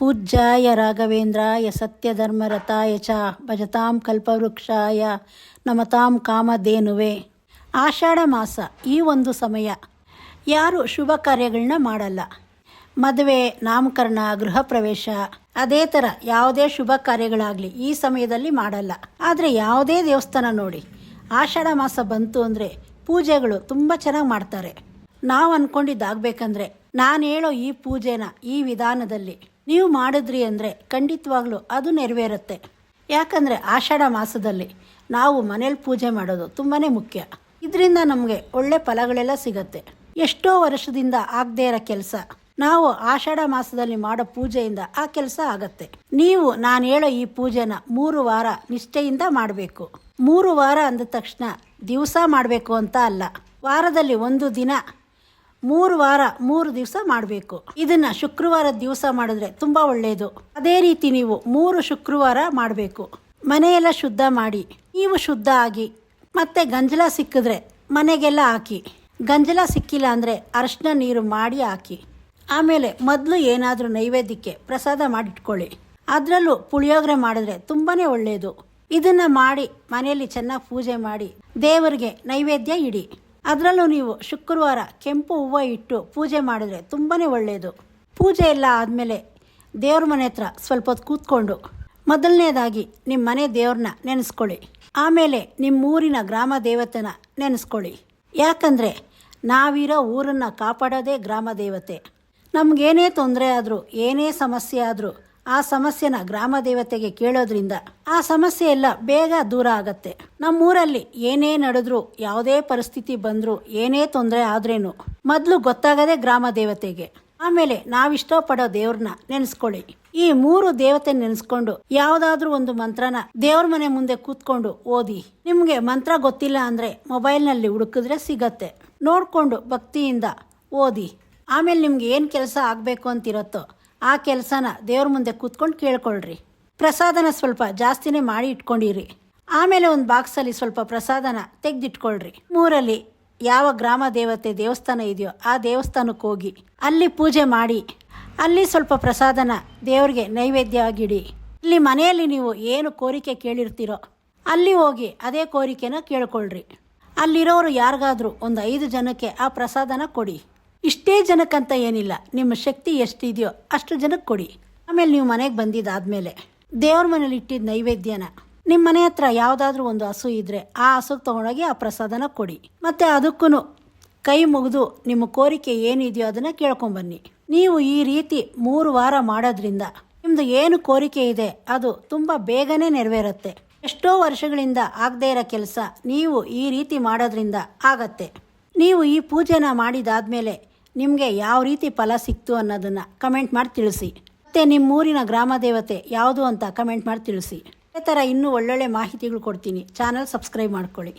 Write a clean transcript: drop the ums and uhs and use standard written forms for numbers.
ಪೂಜ್ಯಾಯ ರಾಘವೇಂದ್ರಾಯ ಸತ್ಯಧರ್ಮರತಾಯ ಚ ಭಜತಾಂ ಕಲ್ಪವೃಕ್ಷಾಯ ನಮತಾಂ ಕಾಮಧೇನುವೆ. ಆಷಾಢ ಮಾಸ ಈ ಒಂದು ಸಮಯ ಯಾರು ಶುಭ ಕಾರ್ಯಗಳನ್ನ ಮಾಡಲ್ಲ. ಮದುವೆ, ನಾಮಕರಣ, ಗೃಹ ಪ್ರವೇಶ, ಅದೇ ಥರ ಯಾವುದೇ ಶುಭ ಕಾರ್ಯಗಳಾಗಲಿ ಈ ಸಮಯದಲ್ಲಿ ಮಾಡಲ್ಲ. ಆದರೆ ಯಾವುದೇ ದೇವಸ್ಥಾನ ನೋಡಿ, ಆಷಾಢ ಮಾಸ ಬಂತು ಅಂದರೆ ಪೂಜೆಗಳು ತುಂಬ ಚೆನ್ನಾಗಿ ಮಾಡ್ತಾರೆ. ನಾವು ಅಂದ್ಕೊಂಡಿದ್ದಾಗಬೇಕಂದ್ರೆ ನಾನು ಹೇಳೋ ಈ ಪೂಜೆನ ಈ ವಿಧಾನದಲ್ಲಿ ನೀವು ಮಾಡಿದ್ರಿ ಅಂದರೆ ಖಂಡಿತವಾಗ್ಲೂ ಅದು ನೆರವೇರುತ್ತೆ. ಯಾಕಂದರೆ ಆಷಾಢ ಮಾಸದಲ್ಲಿ ನಾವು ಮನೇಲಿ ಪೂಜೆ ಮಾಡೋದು ತುಂಬಾ ಮುಖ್ಯ. ಇದರಿಂದ ನಮಗೆ ಒಳ್ಳೆ ಫಲಗಳೆಲ್ಲ ಸಿಗತ್ತೆ. ಎಷ್ಟೋ ವರ್ಷದಿಂದ ಆಗದೇ ಇರೋ ಕೆಲಸ ನಾವು ಆಷಾಢ ಮಾಸದಲ್ಲಿ ಮಾಡೋ ಪೂಜೆಯಿಂದ ಆ ಕೆಲಸ ಆಗತ್ತೆ. ನೀವು ನಾನು ಹೇಳೋ ಈ ಪೂಜೆನ 3 ವಾರ ನಿಷ್ಠೆಯಿಂದ ಮಾಡಬೇಕು. 3 ವಾರ ಅಂದ ತಕ್ಷಣ ದಿವಸ ಮಾಡಬೇಕು ಅಂತ ಅಲ್ಲ, ವಾರದಲ್ಲಿ 1 ದಿನ 3 ವಾರ 3 ದಿವಸ ಮಾಡಬೇಕು. ಇದನ್ನ ಶುಕ್ರವಾರದ ದಿವಸ ಮಾಡಿದ್ರೆ ತುಂಬ ಒಳ್ಳೆಯದು. ಅದೇ ರೀತಿ ನೀವು 3 ಶುಕ್ರವಾರ ಮಾಡಬೇಕು. ಮನೆಯೆಲ್ಲ ಶುದ್ಧ ಮಾಡಿ, ನೀವು ಶುದ್ಧ ಆಗಿ, ಮತ್ತೆ ಗಂಜಲ ಸಿಕ್ಕಿದ್ರೆ ಮನೆಗೆಲ್ಲ ಹಾಕಿ, ಗಂಜಲ ಸಿಕ್ಕಿಲ್ಲ ಅಂದರೆ ಅರಶಿನ ನೀರು ಮಾಡಿ ಹಾಕಿ. ಆಮೇಲೆ ಮೊದಲು ಏನಾದರೂ ನೈವೇದ್ಯಕ್ಕೆ ಪ್ರಸಾದ ಮಾಡಿಟ್ಕೊಳ್ಳಿ. ಅದರಲ್ಲೂ ಪುಳಿಯೋಗರೆ ಮಾಡಿದ್ರೆ ತುಂಬಾ ಒಳ್ಳೆಯದು. ಇದನ್ನು ಮಾಡಿ ಮನೆಯಲ್ಲಿ ಚೆನ್ನಾಗಿ ಪೂಜೆ ಮಾಡಿ ದೇವರಿಗೆ ನೈವೇದ್ಯ ಇಡಿ. ಅದರಲ್ಲೂ ನೀವು ಶುಕ್ರವಾರ ಕೆಂಪು ಹೂವು ಇಟ್ಟು ಪೂಜೆ ಮಾಡಿದ್ರೆ ತುಂಬಾ ಒಳ್ಳೆಯದು. ಪೂಜೆ ಎಲ್ಲ ಆದಮೇಲೆ ದೇವ್ರ ಮನೆ ಹತ್ರ ಸ್ವಲ್ಪ ಹೊತ್ತು ಕೂತ್ಕೊಂಡು ಮೊದಲನೇದಾಗಿ ನಿಮ್ಮ ಮನೆ ದೇವ್ರನ್ನ ನೆನೆಸ್ಕೊಳ್ಳಿ. ಆಮೇಲೆ ನಿಮ್ಮ ಊರಿನ ಗ್ರಾಮ ದೇವತೆನ ನೆನೆಸ್ಕೊಳ್ಳಿ. ಯಾಕಂದರೆ ನಾವಿರೋ ಊರನ್ನು ಕಾಪಾಡೋದೇ ಗ್ರಾಮ ದೇವತೆ. ನಮಗೇನೇ ತೊಂದರೆ ಆದರೂ, ಏನೇ ಸಮಸ್ಯೆ ಆದರೂ ಆ ಸಮಸ್ಯೆನ ಗ್ರಾಮ ದೇವತೆಗೆ ಕೇಳೋದ್ರಿಂದ ಆ ಸಮಸ್ಯೆ ಎಲ್ಲ ಬೇಗ ದೂರ ಆಗತ್ತೆ. ನಮ್ಮೂರಲ್ಲಿ ಏನೇ ನಡೆದ್ರು, ಯಾವುದೇ ಪರಿಸ್ಥಿತಿ ಬಂದರೂ, ಏನೇ ತೊಂದರೆ ಆದ್ರೇನು ಮೊದಲು ಗೊತ್ತಾಗದೆ ಗ್ರಾಮ ದೇವತೆಗೆ. ಆಮೇಲೆ ನಾವಿಷ್ಟಪಡೋ ದೇವ್ರನ್ನ ನೆನೆಸ್ಕೊಳ್ಳಿ. ಈ 3 ದೇವತೆ ನೆನೆಸ್ಕೊಂಡು ಯಾವುದಾದ್ರೂ ಒಂದು ಮಂತ್ರನ ದೇವ್ರ ಮನೆ ಮುಂದೆ ಕೂತ್ಕೊಂಡು ಓದಿ. ನಿಮಗೆ ಮಂತ್ರ ಗೊತ್ತಿಲ್ಲ ಅಂದರೆ ಮೊಬೈಲ್ನಲ್ಲಿ ಹುಡುಕಿದ್ರೆ ಸಿಗತ್ತೆ. ನೋಡಿಕೊಂಡು ಭಕ್ತಿಯಿಂದ ಓದಿ. ಆಮೇಲೆ ನಿಮ್ಗೆ ಏನು ಕೆಲಸ ಆಗಬೇಕು ಅಂತಿರುತ್ತೋ ಆ ಕೆಲಸನ ದೇವ್ರ ಮುಂದೆ ಕೂತ್ಕೊಂಡು ಕೇಳ್ಕೊಳ್ರಿ. ಪ್ರಸಾದನ ಸ್ವಲ್ಪ ಜಾಸ್ತಿನೇ ಮಾಡಿ ಇಟ್ಕೊಂಡಿರಿ. ಆಮೇಲೆ ಒಂದು ಬಾಕ್ಸಲ್ಲಿ ಸ್ವಲ್ಪ ಪ್ರಸಾದನ ತೆಗೆದಿಟ್ಕೊಳ್ರಿ. ಊರಲ್ಲಿ ಯಾವ ಗ್ರಾಮ ದೇವತೆ ದೇವಸ್ಥಾನ ಇದೆಯೋ ಆ ದೇವಸ್ಥಾನಕ್ಕೆ ಹೋಗಿ ಅಲ್ಲಿ ಪೂಜೆ ಮಾಡಿ, ಅಲ್ಲಿ ಸ್ವಲ್ಪ ಪ್ರಸಾದನ ದೇವ್ರಿಗೆ ನೈವೇದ್ಯ ಆಗಿಡಿ. ಇಲ್ಲಿ ಮನೆಯಲ್ಲಿ ನೀವು ಏನು ಕೋರಿಕೆ ಕೇಳಿರ್ತೀರೋ ಅಲ್ಲಿ ಹೋಗಿ ಅದೇ ಕೋರಿಕೆನ ಕೇಳ್ಕೊಳ್ರಿ. ಅಲ್ಲಿರೋರು ಯಾರಿಗಾದ್ರೂ ಒಂದು 5 ಜನಕ್ಕೆ ಆ ಪ್ರಸಾದನ ಕೊಡಿ. ಇಷ್ಟೇ ಜನಕ್ಕಂತ ಏನಿಲ್ಲ, ನಿಮ್ಮ ಶಕ್ತಿ ಎಷ್ಟಿದೆಯೋ ಅಷ್ಟು ಜನಕ್ಕೆ ಕೊಡಿ. ಆಮೇಲೆ ನೀವು ಮನೆಗೆ ಬಂದಿದ್ದಾದಮೇಲೆ ದೇವ್ರ ಮನೇಲಿ ಇಟ್ಟಿದ್ದ ನೈವೇದ್ಯನ ನಿಮ್ಮ ಮನೆ ಹತ್ರ ಯಾವುದಾದ್ರೂ ಒಂದು ಹಸು ಇದ್ದರೆ ಆ ಹಸುಗೆ ತೊಗೊಂಡೋಗಿ ಆ ಪ್ರಸಾದನ ಕೊಡಿ. ಮತ್ತು ಅದಕ್ಕೂ ಕೈ ಮುಗಿದು ನಿಮ್ಮ ಕೋರಿಕೆ ಏನಿದೆಯೋ ಅದನ್ನು ಕೇಳ್ಕೊಂಬನ್ನಿ. ನೀವು ಈ ರೀತಿ 3 ವಾರ ಮಾಡೋದ್ರಿಂದ ನಿಮ್ಮದು ಏನು ಕೋರಿಕೆ ಇದೆ ಅದು ತುಂಬ ಬೇಗನೆ ನೆರವೇರುತ್ತೆ. ಎಷ್ಟೋ ವರ್ಷಗಳಿಂದ ಆಗದೇ ಇರೋ ಕೆಲಸ ನೀವು ಈ ರೀತಿ ಮಾಡೋದ್ರಿಂದ ಆಗತ್ತೆ. ನೀವು ಈ ಪೂಜೆನ ಮಾಡಿದಾದ್ಮೇಲೆ ನಿಮಗೆ ಯಾವ ರೀತಿ ಫಲ ಸಿಕ್ತು ಅನ್ನೋದನ್ನು ಕಮೆಂಟ್ ಮಾಡಿ ತಿಳಿಸಿ. ಮತ್ತು ನಿಮ್ಮೂರಿನ ಗ್ರಾಮ ದೇವತೆ ಯಾವುದು ಅಂತ ಕಮೆಂಟ್ ಮಾಡಿ ತಿಳಿಸಿ. ಅದೇ ಥರ ಇನ್ನೂ ಒಳ್ಳೊಳ್ಳೆ ಮಾಹಿತಿಗಳು ಕೊಡ್ತೀನಿ. ಚಾನಲ್ ಸಬ್ಸ್ಕ್ರೈಬ್ ಮಾಡ್ಕೊಳ್ಳಿ.